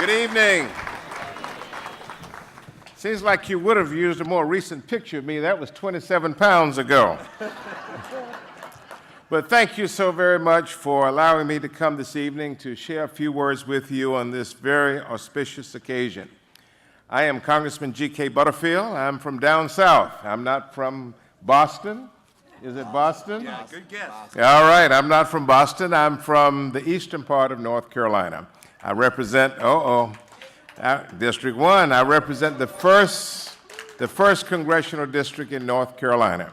Good evening. Seems like you would have used a more recent picture of me. That was 27 pounds ago. But thank you so very much for allowing me to come this evening to share a few words with you on this very auspicious occasion. I am Congressman G.K. Butterfield. I'm from down south. I'm not from Boston. Is it Boston? Yeah, good guess. All right, I'm not from Boston. I'm from the eastern part of North Carolina. I represent, District 1. I represent the first congressional district in North Carolina.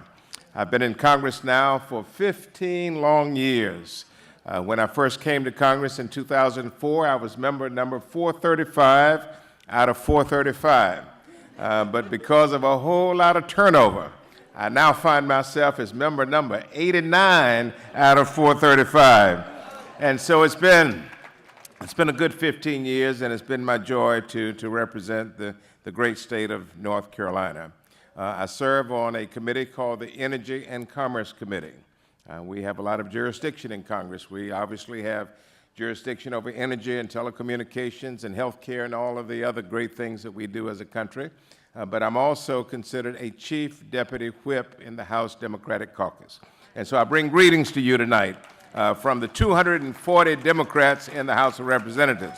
I've been in Congress now for 15 long years. When I first came to Congress in 2004, I was member number 435 out of 435. But because of a whole lot of turnover, I now find myself as member number 89 out of 435. And so it's been a good 15 years, and it's been my joy to represent the great state of North Carolina. I serve on a committee called the Energy and Commerce Committee. We have a lot of jurisdiction in Congress. We obviously have jurisdiction over energy and telecommunications and healthcare and all of the other great things that we do as a country. But I'm also considered a chief deputy whip in the House Democratic Caucus. And so I bring greetings to you tonight from the 240 Democrats in the House of Representatives.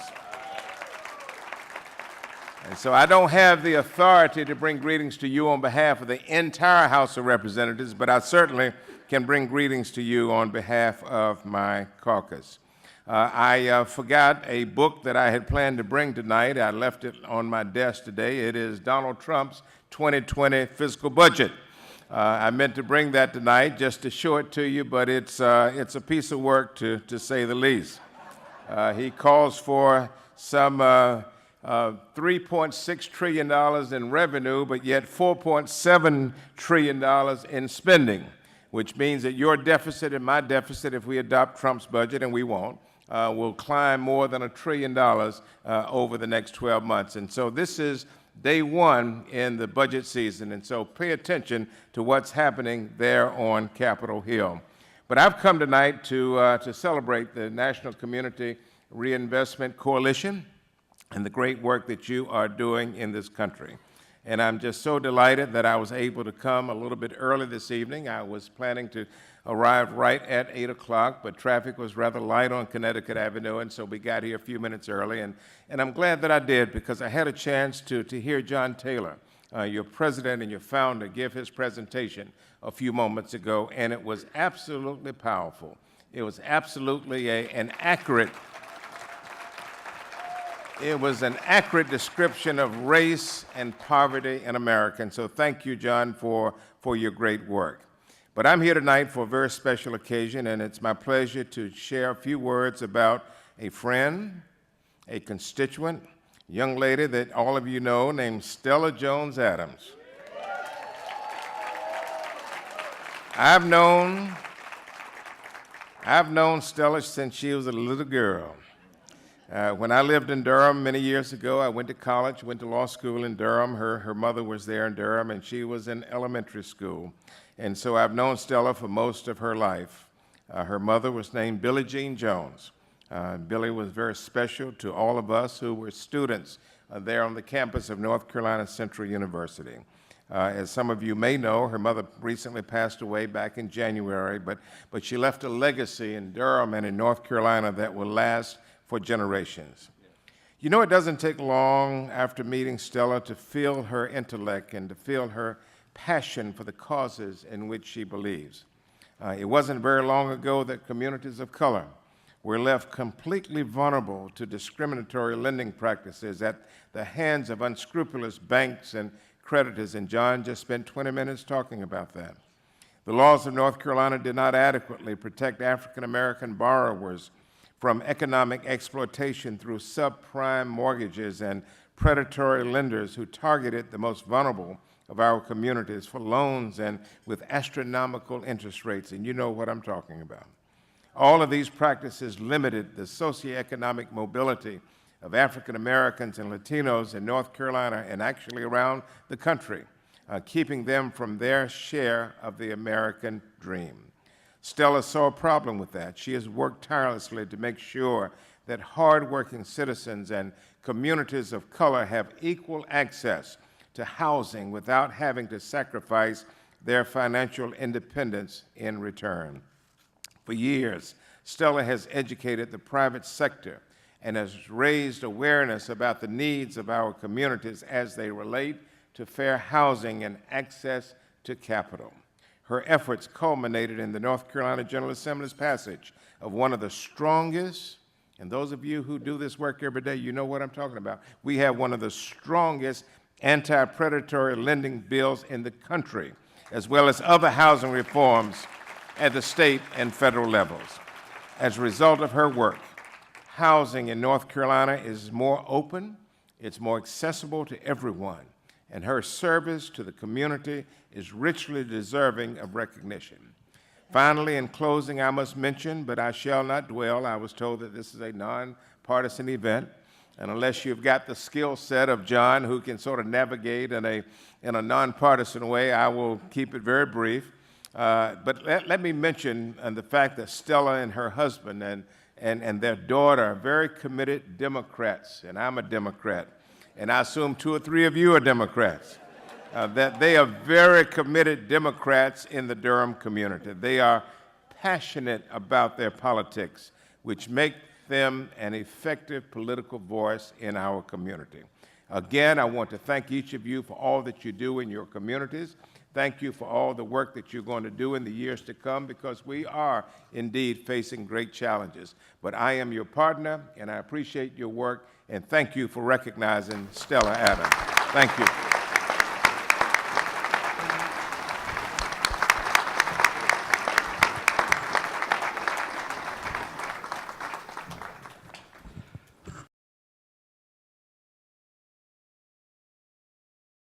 And so I don't have the authority to bring greetings to you on behalf of the entire House of Representatives, but I certainly can bring greetings to you on behalf of my caucus. I forgot a book that I had planned to bring tonight. I left it on my desk today. It is Donald Trump's 2020 fiscal budget. I meant to bring that tonight just to show it to you, but it's a piece of work to say the least. He calls for some $3.6 trillion in revenue, but yet $4.7 trillion in spending, which means that your deficit and my deficit, if we adopt Trump's budget, and we won't, will climb more than $1 trillion over the next 12 months. And so this is day one in the budget season, and so pay attention to what's happening there on Capitol Hill. But I've come tonight to celebrate the National Community Reinvestment Coalition and the great work that you are doing in this country. And I'm just so delighted that I was able to come a little bit early this evening. I was planning to arrive right at 8 o'clock, but traffic was rather light on Connecticut Avenue, and so we got here a few minutes early. And I'm glad that I did, because I had a chance to hear John Taylor, your president and your founder, give his presentation a few moments ago, and it was absolutely powerful. It was absolutely an accurate description of race and poverty in America. And so thank you, John, for your great work. But I'm here tonight for a very special occasion, and it's my pleasure to share a few words about a friend, a constituent, young lady that all of you know named Stella Jones Adams. I've known Stella since she was a little girl. When I lived in Durham many years ago, I went to college, went to law school in Durham. Her mother was there in Durham, and she was in elementary school. And so I've known Stella for most of her life. Her mother was named Billie Jean Jones. Billie was very special to all of us who were students there on the campus of North Carolina Central University. As some of you may know, her mother recently passed away back in January, but she left a legacy in Durham and in North Carolina that will last for generations. You know, it doesn't take long after meeting Stella to feel her intellect and to feel her passion for the causes in which she believes. It wasn't very long ago that communities of color were left completely vulnerable to discriminatory lending practices at the hands of unscrupulous banks and creditors, and John just spent 20 minutes talking about that. The laws of North Carolina did not adequately protect African American borrowers from economic exploitation through subprime mortgages and predatory lenders who targeted the most vulnerable of our communities for loans and with astronomical interest rates, and you know what I'm talking about. All of these practices limited the socioeconomic mobility of African Americans and Latinos in North Carolina and actually around the country, keeping them from their share of the American dream. Stella saw a problem with that. She has worked tirelessly to make sure that hardworking citizens and communities of color have equal access to housing without having to sacrifice their financial independence in return. For years, Stella has educated the private sector and has raised awareness about the needs of our communities as they relate to fair housing and access to capital. Her efforts culminated in the North Carolina General Assembly's passage of one of the strongest, and those of you who do this work every day, you know what I'm talking about. We have one of the strongest anti-predatory lending bills in the country, as well as other housing reforms at the state and federal levels. As a result of her work, housing in North Carolina is more open, it's more accessible to everyone, and her service to the community is richly deserving of recognition. Finally, in closing, I must mention, but I shall not dwell, I was told that this is a nonpartisan event, and unless you've got the skill set of John, who can sort of navigate in a nonpartisan way, I will keep it very brief. But let me mention the fact that Stella and her husband and their daughter are very committed Democrats, and I'm a Democrat, and I assume 2 or 3 of you are Democrats. That they are very committed Democrats in the Durham community. They are passionate about their politics, which make them an effective political voice in our community. Again, I want to thank each of you for all that you do in your communities. Thank you for all the work that you're going to do in the years to come, because we are indeed facing great challenges. But I am your partner, and I appreciate your work, and thank you for recognizing Stella Adams. Thank you.